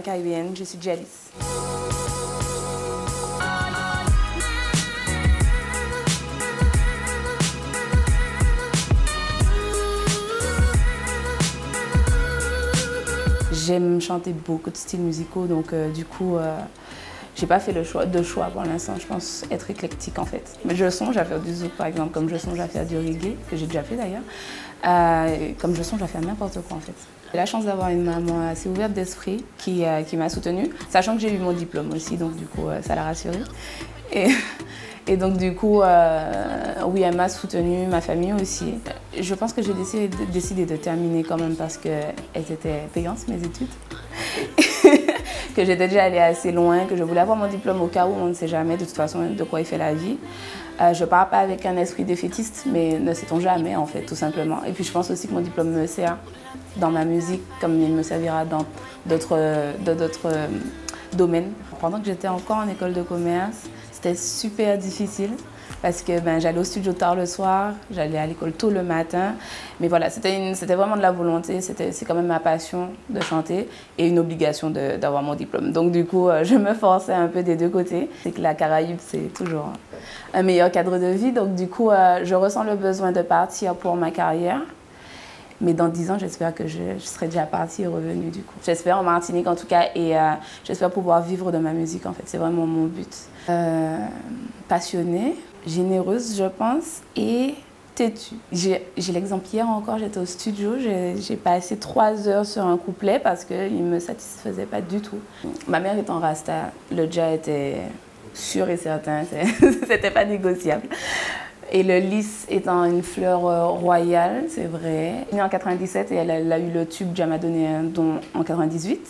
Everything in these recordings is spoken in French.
Caribéenne, je suis Jalis. J'aime chanter beaucoup de styles musicaux, donc du coup, j'ai pas fait le choix pour l'instant. Je pense être éclectique en fait. Mais je songe à faire du zouk par exemple, comme je songe à faire du reggae, que j'ai déjà fait d'ailleurs. Comme je songe à faire n'importe quoi en fait. J'ai la chance d'avoir une maman assez ouverte d'esprit qui m'a soutenue, sachant que j'ai eu mon diplôme aussi, donc du coup, ça l'a rassurée. Et donc du coup, oui, elle m'a soutenue, ma famille aussi. Je pense que j'ai décidé de terminer quand même parce qu'elles étaient payantes, mes études. Que j'étais déjà allée assez loin, que je voulais avoir mon diplôme au cas où on ne sait jamais de toute façon de quoi il fait la vie. Je ne pars pas avec un esprit défaitiste, mais ne sait-on jamais en fait, tout simplement. Et puis je pense aussi que mon diplôme me sert dans ma musique comme il me servira dans d'autres domaines. Pendant que j'étais encore en école de commerce, c'était super difficile parce que j'allais au studio tard le soir, j'allais à l'école tôt le matin. Mais voilà, c'était vraiment de la volonté, c'est quand même ma passion de chanter et une obligation d'avoir mon diplôme. Donc du coup, je me forçais un peu des deux côtés. C'est que la Caraïbe, c'est toujours un meilleur cadre de vie. Donc du coup, je ressens le besoin de partir pour ma carrière. Mais dans 10 ans, j'espère que je serai déjà partie et revenue du coup. J'espère en Martinique en tout cas et j'espère pouvoir vivre de ma musique en fait. C'est vraiment mon but. Passionnée, généreuse je pense et têtue. J'ai l'exemple hier encore, j'étais au studio, j'ai passé 3 heures sur un couplet parce qu'il ne me satisfaisait pas du tout. Ma mère étant rasta, le dja était sûr et certain, c'était pas négociable. Et le lys étant une fleur royale, c'est vrai. Elle est née en 97 et elle a eu le tube Dja m'a donné un don en 98.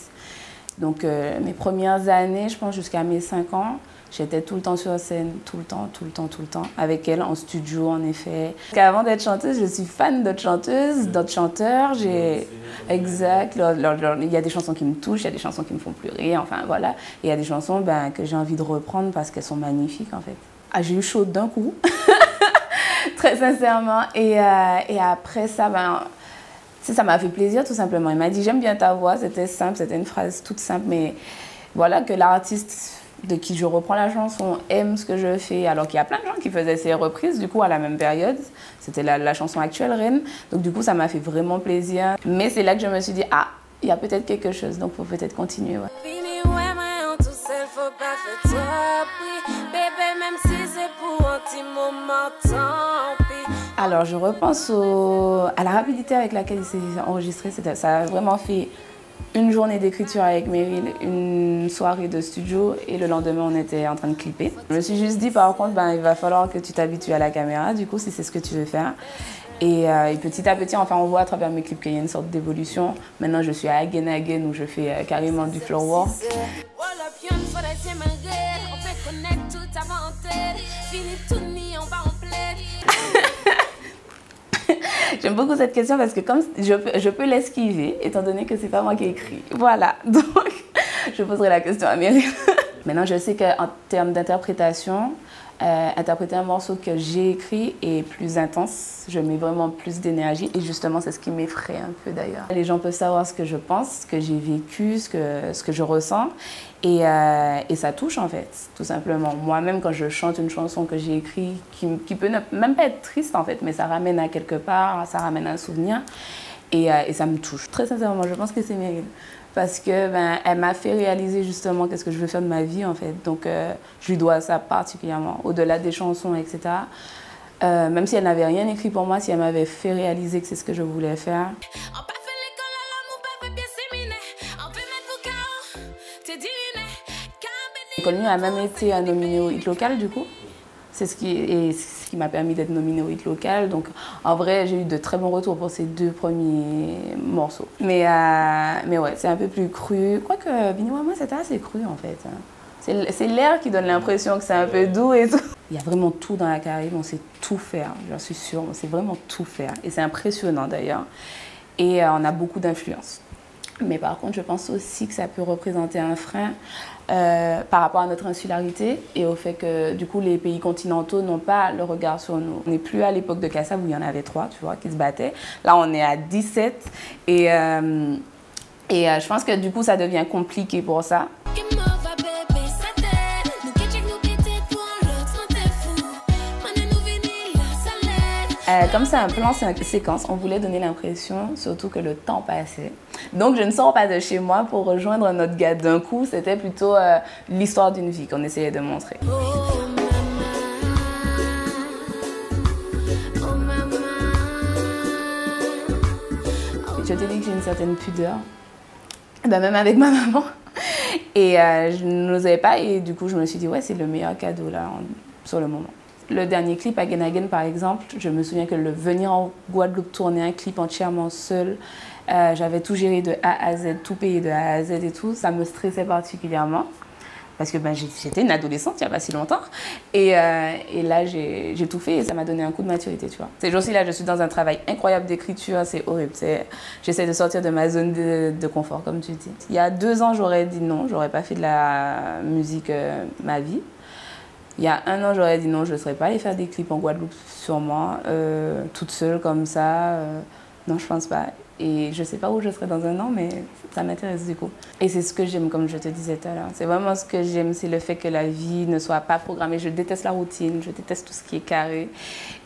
Donc mes premières années, je pense jusqu'à mes 5 ans, j'étais tout le temps sur scène, tout le temps, avec elle en studio en effet. Avant d'être chanteuse, je suis fan d'autres chanteuses, d'autres chanteurs. Exact, il y a des chansons qui me touchent, il y a des chansons qui me font pleurer, enfin voilà. Et il y a des chansons que j'ai envie de reprendre parce qu'elles sont magnifiques en fait. Ah, j'ai eu chaud d'un coup. Très sincèrement. Et après ça, ça m'a fait plaisir tout simplement. Il m'a dit j'aime bien ta voix, c'était simple, c'était une phrase toute simple, mais voilà que l'artiste de qui je reprends la chanson aime ce que je fais, alors qu'il y a plein de gens qui faisaient ces reprises du coup à la même période. C'était la chanson actuelle Reine, donc du coup ça m'a fait vraiment plaisir. Mais c'est là que je me suis dit ah, il y a peut-être quelque chose, donc il faut peut-être continuer. Ouais. Alors, je repense à la rapidité avec laquelle il s'est enregistré. Ça a vraiment fait une journée d'écriture avec Meryl, une soirée de studio et le lendemain, on était en train de clipper. Je me suis juste dit, par contre, il va falloir que tu t'habitues à la caméra, du coup, si c'est ce que tu veux faire. Et petit à petit, enfin, on voit à travers mes clips qu'il y a une sorte d'évolution. Maintenant, je suis à Again Again où je fais carrément du floor work. J'aime beaucoup cette question parce que comme je peux l'esquiver, étant donné que c'est pas moi qui ai écrit. Voilà, donc je poserai la question à Meryl. Maintenant, je sais qu'en termes d'interprétation, interpréter un morceau que j'ai écrit est plus intense. Je mets vraiment plus d'énergie et justement, c'est ce qui m'effraie un peu d'ailleurs. Les gens peuvent savoir ce que je pense, ce que j'ai vécu, ce que je ressens et ça touche en fait, tout simplement. Moi-même, quand je chante une chanson que j'ai écrite, qui peut même pas être triste en fait, mais ça ramène à quelque part, ça ramène à un souvenir et ça me touche. Très sincèrement, je pense que c'est Meryl. Parce que elle m'a fait réaliser justement qu'est-ce que je veux faire de ma vie en fait. Donc je lui dois ça particulièrement, au-delà des chansons, etc. Même si elle n'avait rien écrit pour moi, si elle m'avait fait réaliser que c'est ce que je voulais faire. L'école New a même été nominée au Hit Local du coup. C'est ce qui m'a permis d'être nominée au Hit Local. Donc, en vrai, j'ai eu de très bons retours pour ces 2 premiers morceaux. Mais ouais, c'est un peu plus cru. Quoique, Biniouama, c'était assez cru, en fait. C'est l'air qui donne l'impression que c'est un peu doux et tout. Il y a vraiment tout dans la Caraïbe, on sait tout faire, j'en suis sûre. On sait vraiment tout faire. Et c'est impressionnant, d'ailleurs. Et on a beaucoup d'influence. Mais par contre, je pense aussi que ça peut représenter un frein par rapport à notre insularité et au fait que du coup les pays continentaux n'ont pas le regard sur nous. On n'est plus à l'époque de Kassav où il y en avait 3, tu vois, qui se battaient. Là, on est à 17 et Et je pense que du coup, ça devient compliqué pour ça. Comme c'est un plan séquence, on voulait donner l'impression surtout que le temps passait. Donc je ne sors pas de chez moi pour rejoindre notre gars d'un coup, c'était plutôt l'histoire d'une vie qu'on essayait de montrer. Je t'ai dit que j'ai une certaine pudeur, ben, même avec ma maman. Et je n'osais pas et du coup je me suis dit ouais c'est le meilleur cadeau là sur le moment. Le dernier clip, Again Again par exemple, je me souviens que le venir en Guadeloupe tourner un clip entièrement seul, j'avais tout géré de A à Z, tout payé de A à Z et tout, ça me stressait particulièrement. Parce que ben, j'étais une adolescente il n'y a pas si longtemps. Et là, j'ai tout fait et ça m'a donné un coup de maturité, tu vois. Ces jours-ci, là, je suis dans un travail incroyable d'écriture, c'est horrible. J'essaie de sortir de ma zone de confort, comme tu dis. Il y a 2 ans, j'aurais dit non, j'aurais pas fait de la musique ma vie. Il y a 1 an, j'aurais dit non, je ne serais pas allée faire des clips en Guadeloupe, sûrement, toute seule comme ça. Non, je pense pas. Et je ne sais pas où je serai dans 1 an, mais ça m'intéresse du coup. Et c'est ce que j'aime, comme je te disais tout à l'heure. C'est vraiment ce que j'aime, c'est le fait que la vie ne soit pas programmée. Je déteste la routine, je déteste tout ce qui est carré.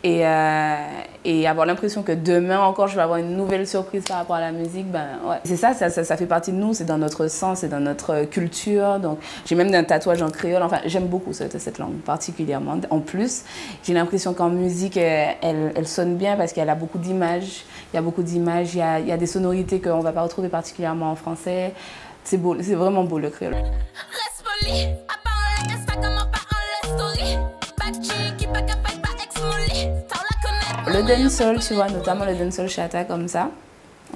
Et avoir l'impression que demain encore, je vais avoir une nouvelle surprise par rapport à la musique, ben ouais. C'est ça fait partie de nous, c'est dans notre sang, c'est dans notre culture. Donc j'ai même un tatouage en créole. Enfin, j'aime beaucoup cette langue particulièrement. En plus, j'ai l'impression qu'en musique, elle sonne bien parce qu'elle a beaucoup d'images. Il y a beaucoup d'images, il y a des sonorités qu'on ne va pas retrouver particulièrement en français. C'est beau, c'est vraiment beau le créole. Le dancehall, tu vois, notamment le dancehall chata comme ça,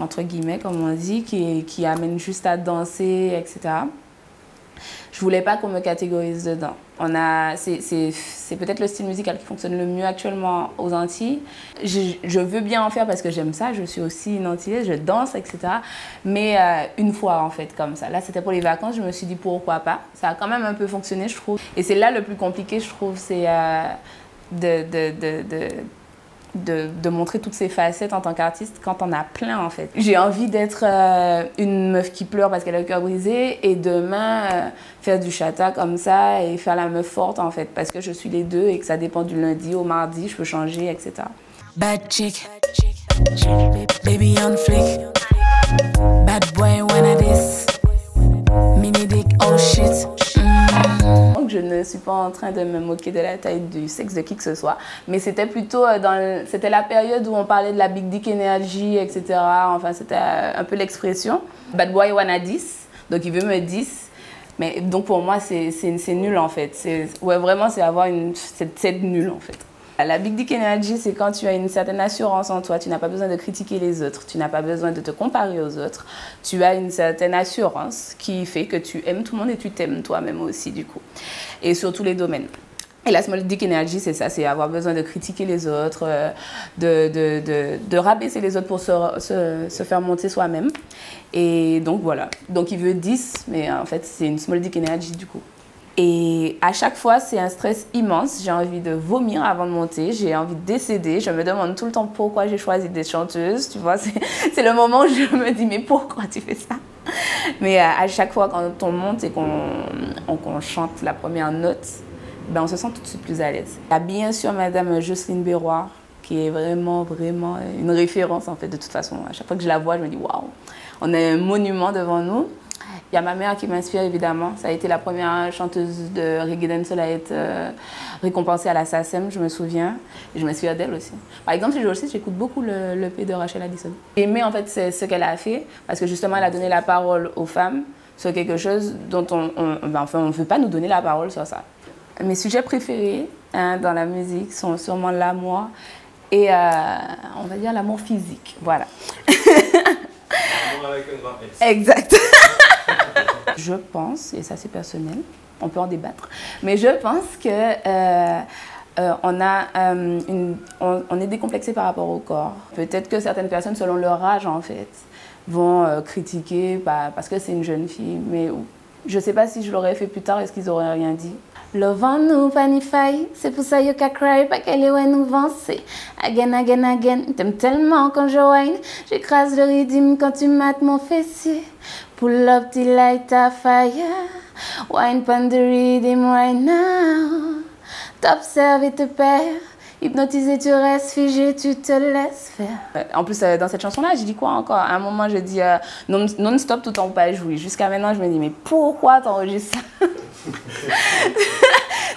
entre guillemets, comme on dit, qui amène juste à danser, etc. Je voulais pas qu'on me catégorise dedans. C'est peut-être le style musical qui fonctionne le mieux actuellement aux Antilles. Je veux bien en faire parce que j'aime ça, je suis aussi une Antillaise, je danse, etc. Mais une fois en fait, comme ça. Là, c'était pour les vacances, je me suis dit pourquoi pas. Ça a quand même un peu fonctionné, je trouve. Et c'est là le plus compliqué, je trouve, c'est de montrer toutes ces facettes en tant qu'artiste quand on a plein en fait. J'ai envie d'être une meuf qui pleure parce qu'elle a le cœur brisé et demain faire du chata comme ça et faire la meuf forte en fait parce que je suis les deux et que ça dépend du lundi au mardi, je peux changer, etc. Bad chick, baby on flick, bad boy wanna this, mini dick, oh shit. Donc je ne suis pas en train de me moquer de la taille du sexe de qui que ce soit, mais c'était plutôt c'était la période où on parlait de la big dick énergie, etc. Enfin c'était un peu l'expression. Bad boy wanna this, donc il veut me 10. Mais donc pour moi c'est nul en fait. Ouais vraiment c'est avoir c'est nul en fait. La Big Dick Energy, c'est quand tu as une certaine assurance en toi, tu n'as pas besoin de critiquer les autres, tu n'as pas besoin de te comparer aux autres, tu as une certaine assurance qui fait que tu aimes tout le monde et tu t'aimes toi-même aussi du coup, et sur tous les domaines. Et la Small Dick Energy, c'est ça, c'est avoir besoin de critiquer les autres, de rabaisser les autres pour se faire monter soi-même. Et donc voilà, donc il veut 10, mais en fait c'est une Small Dick Energy du coup. Et à chaque fois, c'est un stress immense. J'ai envie de vomir avant de monter. J'ai envie de décéder. Je me demande tout le temps pourquoi j'ai choisi d'être chanteuse. Tu vois, c'est le moment où je me dis, mais pourquoi tu fais ça? Mais à chaque fois, quand on monte et qu'on chante la première note, ben, on se sent tout de suite plus à l'aise. Il y a bien sûr Madame Jocelyne Béroir, qui est vraiment, vraiment une référence, en fait, de toute façon. À chaque fois que je la vois, je me dis, waouh, on a un monument devant nous. Il y a ma mère qui m'inspire évidemment. Ça a été la première chanteuse de reggae dancehall à être récompensée à la SACEM, je me souviens. Et je m'inspire d'elle aussi. Par exemple, ces jours-ci, j'écoute beaucoup le EP de Rachel Addison. J'ai aimé en fait ce qu'elle a fait parce que justement, elle a donné la parole aux femmes sur quelque chose dont on ne veut pas nous donner la parole sur ça. Mes sujets préférés dans la musique sont sûrement l'amour et on va dire l'amour physique. Voilà. L'amour avec un grand S. Exact. Je pense, et ça c'est personnel, on peut en débattre, mais je pense que on est décomplexé par rapport au corps. Peut-être que certaines personnes, selon leur âge en fait, vont critiquer parce que c'est une jeune fille, mais je ne sais pas si je l'aurais fait plus tard, est-ce qu'ils n'auraient rien dit. Love en nous, pas ni faille. C'est pour ça que cry, pas qu'elle est ouais nous vancer. Again, again, again. T'aimes tellement quand je whine. J'écrase le rythme quand tu mates mon fessier. Pull up till light a fire. Wine pon the rhythm right now. T'observes et te perds. Hypnotisé, tu restes figé, tu te laisses faire. En plus, dans cette chanson-là, je dis quoi encore? À un moment, je dis non-stop tout en pas jouer. Jusqu'à maintenant, je me dis, mais pourquoi t'enregistres ça? Tu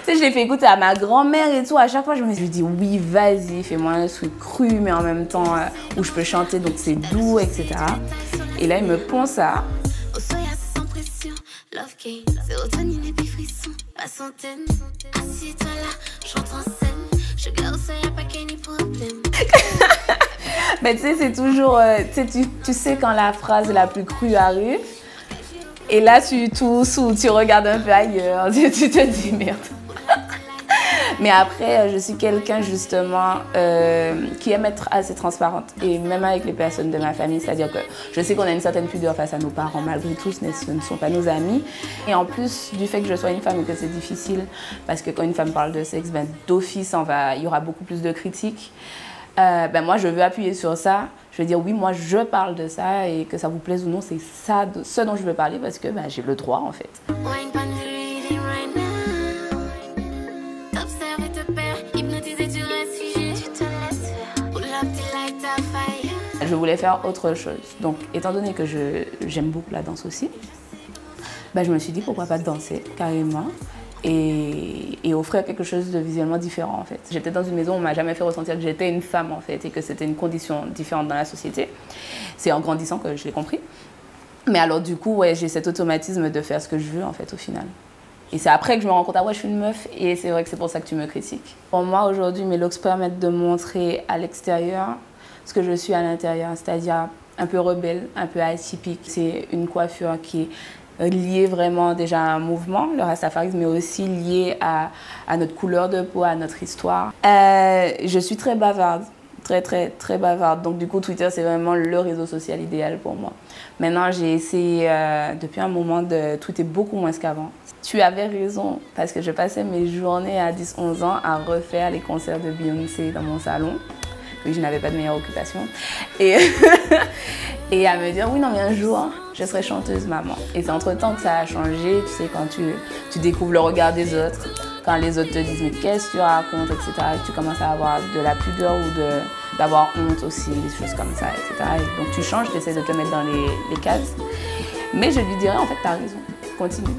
sais, je l'ai fait écouter à ma grand-mère et tout. À chaque fois, je me dis, oui, vas-y, fais-moi un truc cru, mais en même temps où je peux chanter, donc c'est doux, etc. Et là, il me pond ça. Love game, sérotonine et puis frisson, pas centaine. Assis-toi là, chante en scène. Je garde ça, y'a pas qu'un problème. Mais tu sais, c'est toujours. Tu sais quand la phrase la plus crue arrive. Et là, tu tousses ou tu regardes un peu ailleurs. Tu te dis merde. Mais après, je suis quelqu'un justement qui aime être assez transparente. Et même avec les personnes de ma famille, c'est-à-dire que je sais qu'on a une certaine pudeur face à nos parents, malgré tout, ce ne sont pas nos amis. Et en plus du fait que je sois une femme et que c'est difficile, parce que quand une femme parle de sexe, ben, d'office, il y aura beaucoup plus de critiques. Ben, moi, je veux appuyer sur ça. Je veux dire, oui, moi, je parle de ça et que ça vous plaise ou non, c'est ça, ce dont je veux parler parce que ben, j'ai le droit, en fait. Je voulais faire autre chose. Donc, étant donné que j'aime beaucoup la danse aussi, ben, je me suis dit pourquoi pas danser carrément et offrir quelque chose de visuellement différent en fait. J'étais dans une maison où on m'a jamais fait ressentir que j'étais une femme en fait et que c'était une condition différente dans la société. C'est en grandissant que je l'ai compris. Mais alors du coup, ouais, j'ai cet automatisme de faire ce que je veux en fait au final. Et c'est après que je me rends compte, ah ouais, je suis une meuf et c'est vrai que c'est pour ça que tu me critiques. Pour moi aujourd'hui, mes looks permettent de montrer à l'extérieur ce que je suis à l'intérieur, c'est-à-dire un peu rebelle, un peu atypique. C'est une coiffure qui est liée vraiment déjà à un mouvement, le rastafarisme, mais aussi liée à notre couleur de peau, à notre histoire. Je suis très bavarde, très bavarde. Donc du coup, Twitter, c'est vraiment le réseau social idéal pour moi. Maintenant, j'ai essayé depuis un moment de tweeter beaucoup moins qu'avant. Tu avais raison, parce que je passais mes journées à 10-11 ans à refaire les concerts de Beyoncé dans mon salon. Oui, je n'avais pas de meilleure occupation. Et à me dire, oui, non, mais un jour, je serai chanteuse, maman. Et c'est entre-temps que ça a changé, tu sais, quand tu découvres le regard des autres, quand les autres te disent, mais qu'est-ce que tu racontes, etc. Et tu commences à avoir de la pudeur ou d'avoir honte aussi, des choses comme ça, etc. Et donc tu changes, tu essaies de te mettre dans les cases. Mais je lui dirais, en fait, t'as raison, continue.